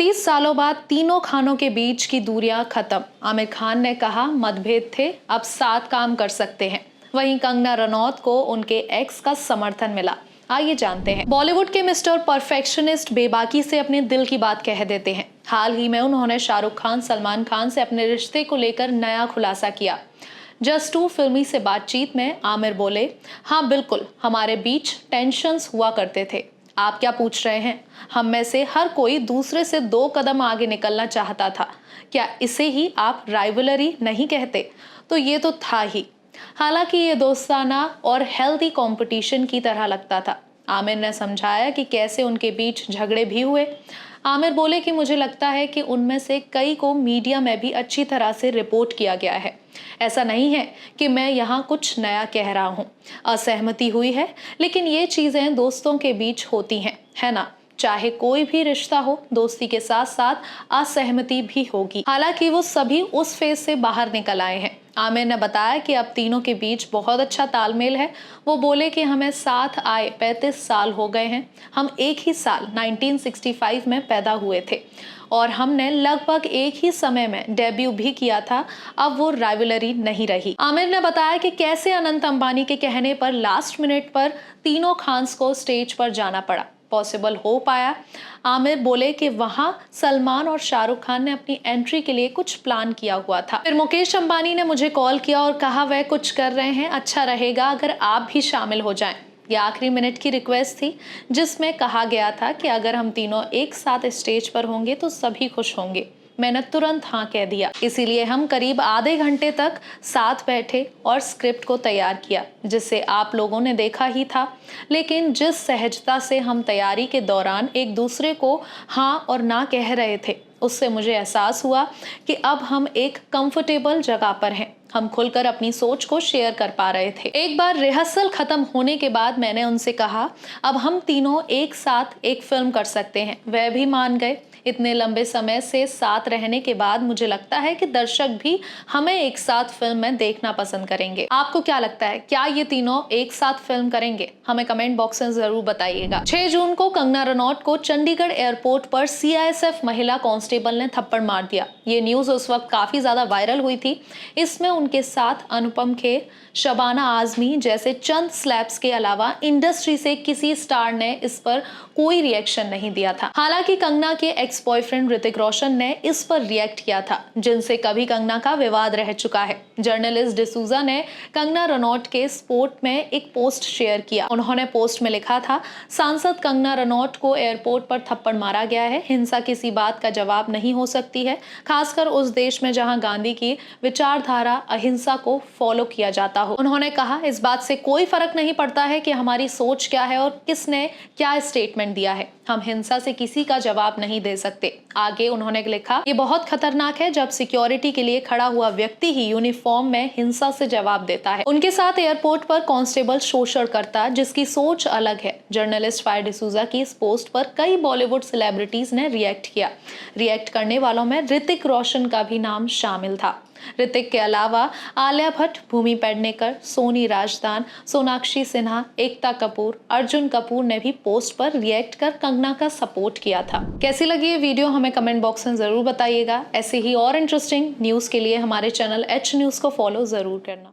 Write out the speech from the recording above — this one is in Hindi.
29 सालों बाद तीनों खानों के बीच की दूरियां खत्म। आमिर खान ने कहा मतभेद थे, अब साथ काम कर सकते हैं। वहीं कंगना रनौत को उनके एक्स का समर्थन मिला। आइए जानते हैं। बॉलीवुड के मिस्टर परफेक्शनिस्ट बेबाकी से अपने दिल की बात कह देते हैं। हाल ही में उन्होंने शाहरुख खान, सलमान खान से अपने रिश्ते को लेकर नया खुलासा किया। जस्ट टू फिल्मी से बातचीत में आमिर बोले, हाँ बिल्कुल, हमारे बीच टेंशन्स हुआ करते थे। आप क्या पूछ रहे हैं? हम में से हर कोई दूसरे से 2 कदम आगे निकलना चाहता था। क्या इसे ही आप राइवलरी नहीं कहते? तो ये तो था ही। हालांकि ये दोस्ताना और हेल्दी कंपटीशन की तरह लगता था। आमिर ने समझाया कि कैसे उनके बीच झगड़े भी हुए। आमिर बोले कि मुझे लगता है कि उनमें से कई को मीडिया में भी अच्छी तरह से रिपोर्ट किया गया है। ऐसा नहीं है कि मैं यहाँ कुछ नया कह रहा हूँ। असहमति हुई है, लेकिन ये चीजें दोस्तों के बीच होती हैं, है ना? चाहे कोई भी रिश्ता हो, दोस्ती के साथ साथ असहमति भी होगी। हालांकि वो सभी उस फेज से बाहर निकल आए हैं। आमिर ने बताया कि अब तीनों के बीच बहुत अच्छा तालमेल है। वो बोले कि हमें साथ आए 35 साल हो गए हैं। हम एक ही साल 1965 में पैदा हुए थे और हमने लगभग एक ही समय में डेब्यू भी किया था। अब वो राइवलरी नहीं रही। आमिर ने बताया कि कैसे अनंत अंबानी के कहने पर लास्ट मिनट पर तीनों खान्स को स्टेज पर जाना पड़ा, पॉसिबल हो पाया। आमिर बोले कि वहां सलमान और शाहरुख खान ने अपनी एंट्री के लिए कुछ प्लान किया हुआ था। फिर मुकेश अंबानी ने मुझे कॉल किया और कहा वह कुछ कर रहे हैं, अच्छा रहेगा अगर आप भी शामिल हो जाएं। यह आखिरी मिनट की रिक्वेस्ट थी, जिसमें कहा गया था कि अगर हम तीनों एक साथ स्टेज पर होंगे तो सभी खुश होंगे। मैंने तुरंत हाँ कह दिया। इसीलिए हम करीब आधे घंटे तक साथ बैठे और स्क्रिप्ट को तैयार किया, जिसे आप लोगों ने देखा ही था। लेकिन जिस सहजता से हम तैयारी के दौरान एक दूसरे को हाँ और ना कह रहे थे, उससे मुझे एहसास हुआ कि अब हम एक कंफर्टेबल जगह पर हैं। हम खुलकर अपनी सोच को शेयर कर पा रहे थे। एक बार रिहर्सल खत्म होने के बाद मैंने उनसे कहा, अब हम तीनों एक साथ एक फिल्म कर सकते हैं। वह भी मान गए। इतने लंबे समय से साथ रहने के बाद मुझे लगता है कि दर्शक भी हमें एक साथ फिल्म में देखना पसंद करेंगे। आपको क्या लगता है, क्या ये तीनों एक साथ फिल्म करेंगे? हमें कमेंट बॉक्स में जरूर बताइएगा। 6 जून को कंगना रनौत को चंडीगढ़ एयरपोर्ट पर सीआईएसएफ महिला कांस्टेबल ने थप्पड़ मार दिया। ये न्यूज उस वक्त काफी ज्यादा वायरल हुई थी। इसमें उनके साथ अनुपम खेर, शबाना आजमी जैसे चंद स्लैप्स के अलावा इंडस्ट्री से किसी स्टार ने इस पर कोई रिएक्शन नहीं दिया था। हालांकि कंगना के एक्स बॉयफ्रेंड ऋतिक रोशन ने इस पर रिएक्ट किया था, जिनसे कभी कंगना का विवाद रह चुका है। जर्नलिस्ट डिसूजा ने कंगना रनौत के स्पोर्ट में एक पोस्ट शेयर किया। उन्होंने पोस्ट में लिखा था, सांसद कंगना रनौत को एयरपोर्ट पर थप्पड़ मारा गया है। हिंसा किसी बात का जवाब नहीं हो सकती है, खासकर उस देश में जहां गांधी की विचारधारा अहिंसा को फॉलो किया जाता हो। उन्होंने कहा, इस बात से कोई फर्क नहीं पड़ता है कि हमारी सोच क्या है और किसने क्या स्टेटमेंट दिया है। हम हिंसा से किसी का जवाब नहीं दे सकते। आगे उन्होंने लिखा, ये बहुत खतरनाक है जब सिक्योरिटी के लिए खड़ा हुआ व्यक्ति ही यूनिफॉर्म में हिंसा से जवाब देता है। उनके साथ एयरपोर्ट पर कांस्टेबल शोषण करता, जिसकी सोच अलग है। जर्नलिस्ट फायर डिसूजा की इस पोस्ट पर कई बॉलीवुड सेलिब्रिटीज ने रिएक्ट किया। रिएक्ट करने वालों में ऋतिक रोशन का भी नाम शामिल था। ऋतिक के अलावा आलिया भट्ट, भूमि पेडनेकर, सोनी राजदान, सोनाक्षी सिन्हा, एकता कपूर, अर्जुन कपूर ने भी पोस्ट पर रिएक्ट कर कंगना का सपोर्ट किया था। कैसी लगी ये वीडियो हमें कमेंट बॉक्स में जरूर बताइएगा। ऐसे ही और इंटरेस्टिंग न्यूज के लिए हमारे चैनल एच न्यूज को फॉलो जरूर करना।